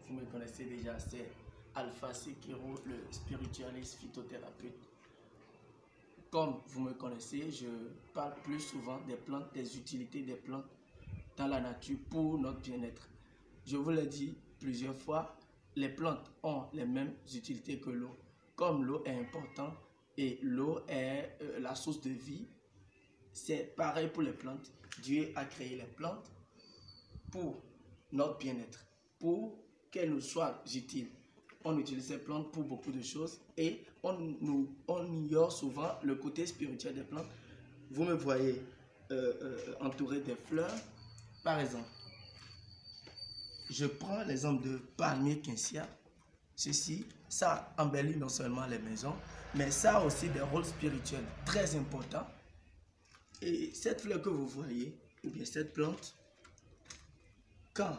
vous me connaissez déjà, c'est Alpha Sekiro, le spiritualiste phytothérapeute. Comme vous me connaissez, je parle plus souvent des plantes, des utilités des plantes dans la nature pour notre bien-être. Je vous l'ai dit plusieurs fois, les plantes ont les mêmes utilités que l'eau. Comme l'eau est importante et l'eau est la source de vie, c'est pareil pour les plantes. Dieu a créé les plantes pour notre bien-être, pour qu'elles nous soient utiles. On utilise ces plantes pour beaucoup de choses et on ignore souvent le côté spirituel des plantes. Vous me voyez entouré des fleurs, par exemple. Je prends l'exemple de palmier quincia. Ceci, ça embellit non seulement les maisons, mais ça a aussi des rôles spirituels très importants. Et cette fleur que vous voyez, ou bien cette plante, quand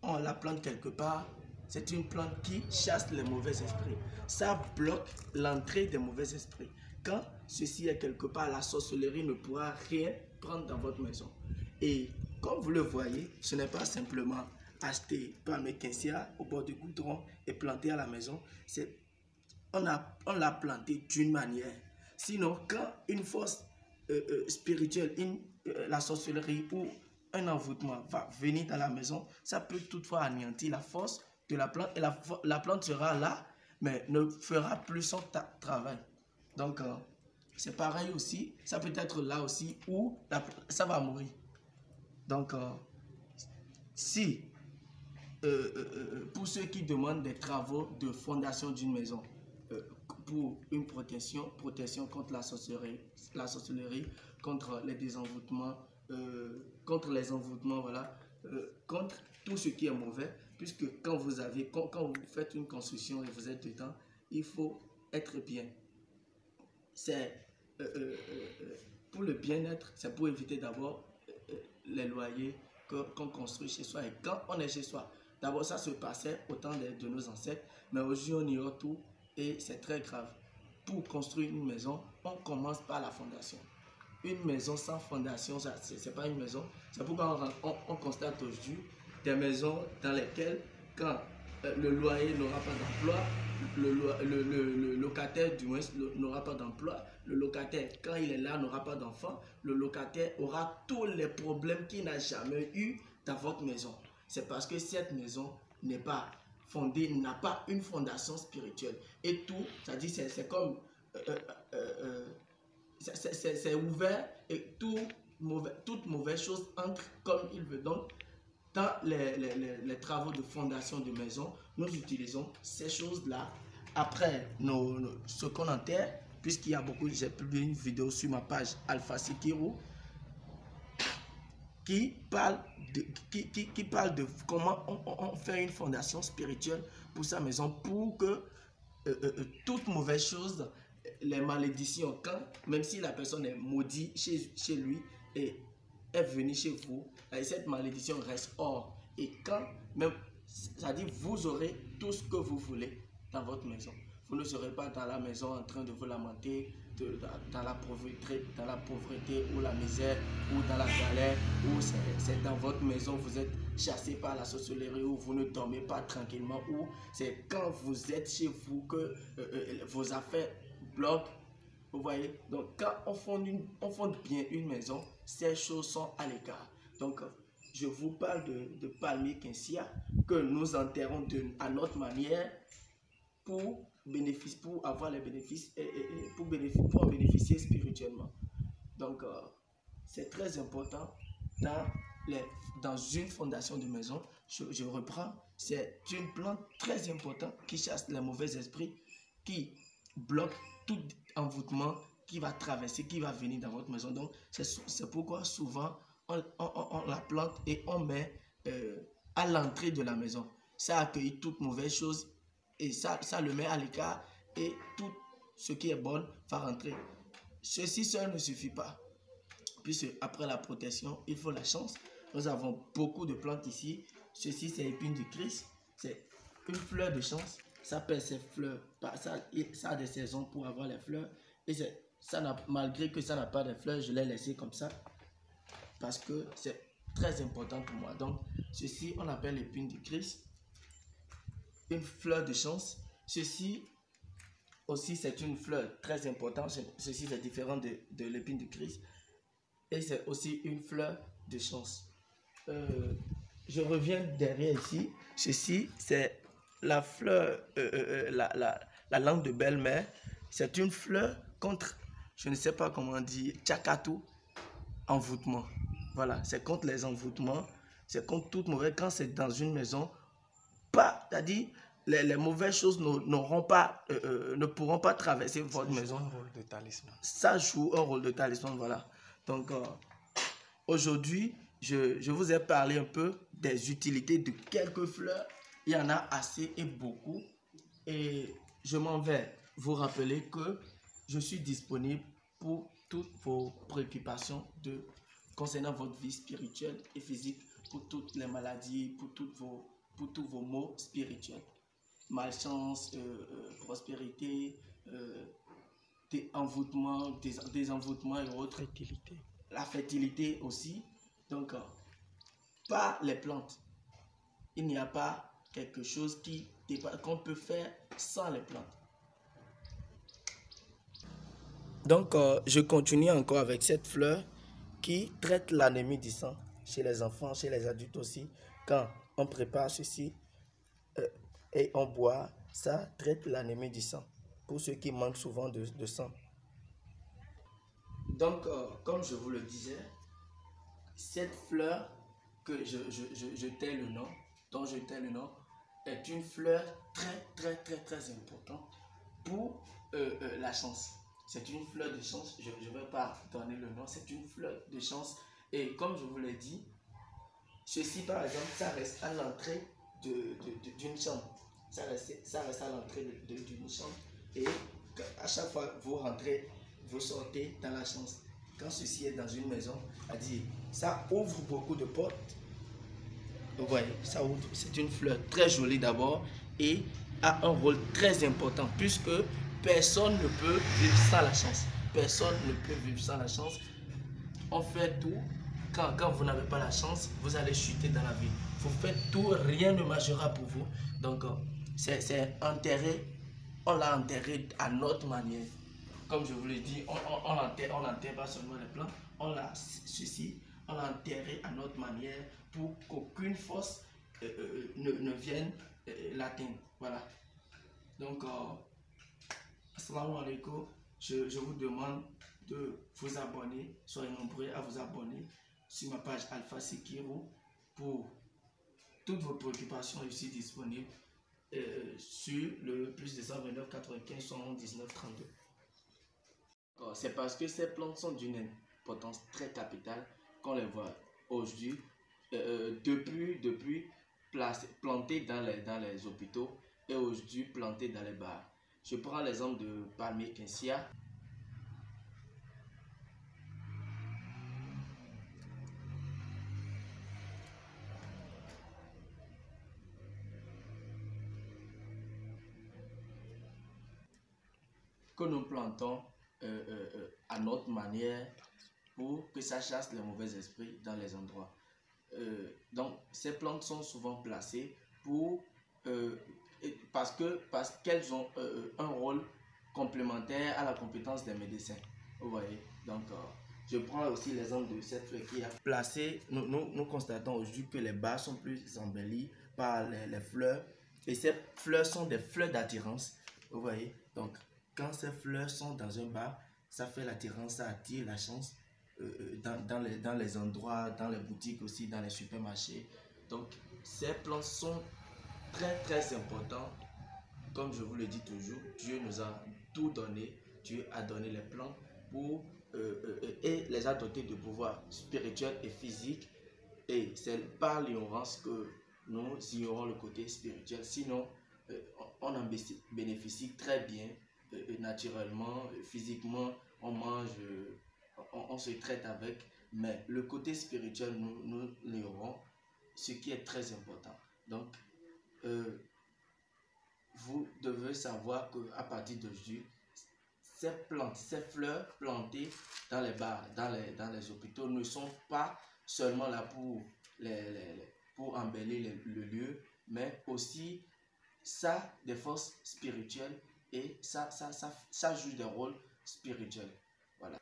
on la plante quelque part, c'est une plante qui chasse les mauvais esprits. Ça bloque l'entrée des mauvais esprits. Quand ceci est quelque part, la sorcellerie ne pourra rien prendre dans votre maison. Et comme vous le voyez, ce n'est pas simplement acheter palmier quincia au bord du goudron et planter à la maison. On l'a planté d'une manière. Sinon, quand une force spirituelle, la sorcellerie ou un envoûtement va venir dans la maison, ça peut toutefois anéantir la force de la plante et la plante sera là, mais ne fera plus son travail. Donc, c'est pareil aussi, ça peut être là aussi où ça va mourir. Donc, pour ceux qui demandent des travaux de fondation d'une maison, pour une protection contre la sorcellerie, contre les désenvoûtements, contre les envoûtements, voilà, contre tout ce qui est mauvais, puisque quand vous faites une construction et vous êtes dedans, il faut être bien. C'est pour le bien-être, c'est pour éviter d'abord les loyers qu'on construit chez soi. Et quand on est chez soi, d'abord ça se passait au temps de nos ancêtres, mais aujourd'hui on ignore tout et c'est très grave. Pour construire une maison, on commence par la fondation. Une maison sans fondation, c'est pas une maison. C'est pourquoi on constate aujourd'hui des maisons dans lesquelles, quand le loyer n'aura pas d'emploi, le locataire du moins n'aura pas d'emploi, le locataire, quand il est là, n'aura pas d'enfant, le locataire aura tous les problèmes qu'il n'a jamais eu dans votre maison. C'est parce que cette maison n'est pas fondée, n'a pas une fondation spirituelle. Et tout, c'est-à-dire c'est comme c'est ouvert et toute mauvaise chose entre comme il veut. Donc, dans les travaux de fondation de maison, nous utilisons ces choses-là. Après, ce qu'on enterre, puisqu'il y a beaucoup, j'ai publié une vidéo sur ma page Alpha Sekiro qui parle de comment on fait une fondation spirituelle pour sa maison, pour que toute mauvaise chose, les malédictions, même si la personne est maudite chez lui et est venue chez vous, cette malédiction reste hors. Et quand même, c'est-à-dire vous aurez tout ce que vous voulez dans votre maison. Vous ne serez pas dans la maison en train de vous lamenter dans la pauvreté ou la misère ou dans la galère, ou c'est dans votre maison, vous êtes chassé par la sorcellerie, ou vous ne dormez pas tranquillement, ou c'est quand vous êtes chez vous que vos affaires bloquent. Vous voyez, donc quand on fonde bien une maison, ces choses sont à l'écart. Donc je vous parle de palmier quincia que nous enterrons à notre manière pour avoir les bénéfices et pour en bénéficier spirituellement. Donc c'est très important dans une fondation de maison. Je reprends, c'est une plante très importante qui chasse les mauvais esprits, qui bloque tout envoûtement qui va traverser, qui va venir dans votre maison. Donc c'est pourquoi souvent on la plante et on met à l'entrée de la maison. Ça accueille toute mauvaise chose et ça le met à l'écart, et tout ce qui est bon va rentrer. Ceci seul ne suffit pas, puisque après la protection, il faut la chance. Nous avons beaucoup de plantes ici. Ceci, c'est l'épine du Christ. C'est une fleur de chance. Ça perd ses fleurs. Ça a des saisons pour avoir les fleurs. Et malgré que ça n'a pas de fleurs, je l'ai laissé comme ça parce que c'est très important pour moi. Donc, ceci, on appelle l'épine du Christ. une fleur de chance. Ceci aussi, c'est une fleur très importante. Ceci, c'est différent de l'épine de Christ. Et c'est aussi une fleur de chance. Je reviens derrière ici. Ceci, c'est la fleur, la langue de belle-mère. C'est une fleur contre, je ne sais pas comment dire, tchakatou, envoûtement. Voilà, c'est contre les envoûtements. C'est contre toute mauvaise. Quand c'est dans une maison, pas, c'est-à-dire, les mauvaises choses ne pourront pas traverser votre maison. Ça joue un rôle de talisman. Ça joue un rôle de talisman, voilà. Donc, aujourd'hui, je vous ai parlé un peu des utilités de quelques fleurs. Il y en a assez et beaucoup. Et je m'en vais vous rappeler que je suis disponible pour toutes vos préoccupations concernant votre vie spirituelle et physique, pour toutes les maladies, pour tous vos maux spirituels. Malchance, prospérité, des envoûtements, des envoûtements et autres. Fertilité. La fertilité aussi. Donc, pas les plantes. Il n'y a pas quelque chose qu'on peut faire sans les plantes. Donc, je continue encore avec cette fleur qui traite l'anémie du sang chez les enfants, chez les adultes aussi. Quand on prépare ceci et on boit, ça traite l'anémie du sang pour ceux qui manquent souvent de sang. Donc, comme je vous le disais, cette fleur que je tais le nom, dont je tais le nom, est une fleur très importante pour la chance. C'est une fleur de chance, je ne vais pas donner le nom, c'est une fleur de chance. Et comme je vous l'ai dit, ceci par exemple, ça reste à l'entrée d'une chambre. Ça reste à l'entrée d'une chambre. Et à chaque fois que vous rentrez, vous sortez dans la chance. Quand ceci est dans une maison, ça ouvre beaucoup de portes. Vous voyez, ça ouvre. C'est une fleur très jolie d'abord et a un rôle très important puisque personne ne peut vivre sans la chance. Personne ne peut vivre sans la chance. On fait tout. Quand vous n'avez pas la chance, vous allez chuter dans la vie. Vous faites tout, rien ne marchera pour vous. Donc, c'est enterré. On l'a enterré à notre manière. Comme je vous l'ai dit, on n'enterre pas seulement les plantes, on l'a enterré à notre manière pour qu'aucune force ne vienne l'atteindre. Voilà. Donc, assalamu alaikum. Je vous demande de vous abonner, soyez nombreux à vous abonner sur ma page Alpha Sekiro pour toutes vos préoccupations. Je suis disponible sur le plus 229 95 79 32. C'est parce que ces plantes sont d'une importance très capitale qu'on les voit aujourd'hui, depuis plantées dans les hôpitaux et aujourd'hui plantées dans les bars. Je prends l'exemple de Palmier Quincia. Que nous plantons à notre manière pour que ça chasse les mauvais esprits dans les endroits. Donc, ces plantes sont souvent placées parce qu'elles ont un rôle complémentaire à la compétence des médecins. Vous voyez, donc je prends aussi l'exemple de cette fleur qui est placée. Nous constatons aujourd'hui que les bars sont plus embellis par les fleurs et ces fleurs sont des fleurs d'attirance. Vous voyez, donc quand ces fleurs sont dans un bar, ça fait l'attirance, ça attire la chance dans les endroits, dans les boutiques aussi, dans les supermarchés. Donc, ces plantes sont très importantes. Comme je vous le dis toujours, Dieu nous a tout donné. Dieu a donné les plantes et les a dotés de pouvoirs spirituels et physiques. Et c'est par l'ignorance que nous ignorons le côté spirituel. Sinon, on en bénéficie très bien. Naturellement, physiquement, on mange, on se traite avec, mais le côté spirituel, nous l'ignorons, ce qui est très important. Donc, vous devez savoir qu'à partir d'aujourd'hui, ces plantes, ces fleurs plantées dans les bars, dans les hôpitaux ne sont pas seulement là pour embellir le lieu, mais aussi ça a des forces spirituelles et ça joue des rôles spirituels. Voilà.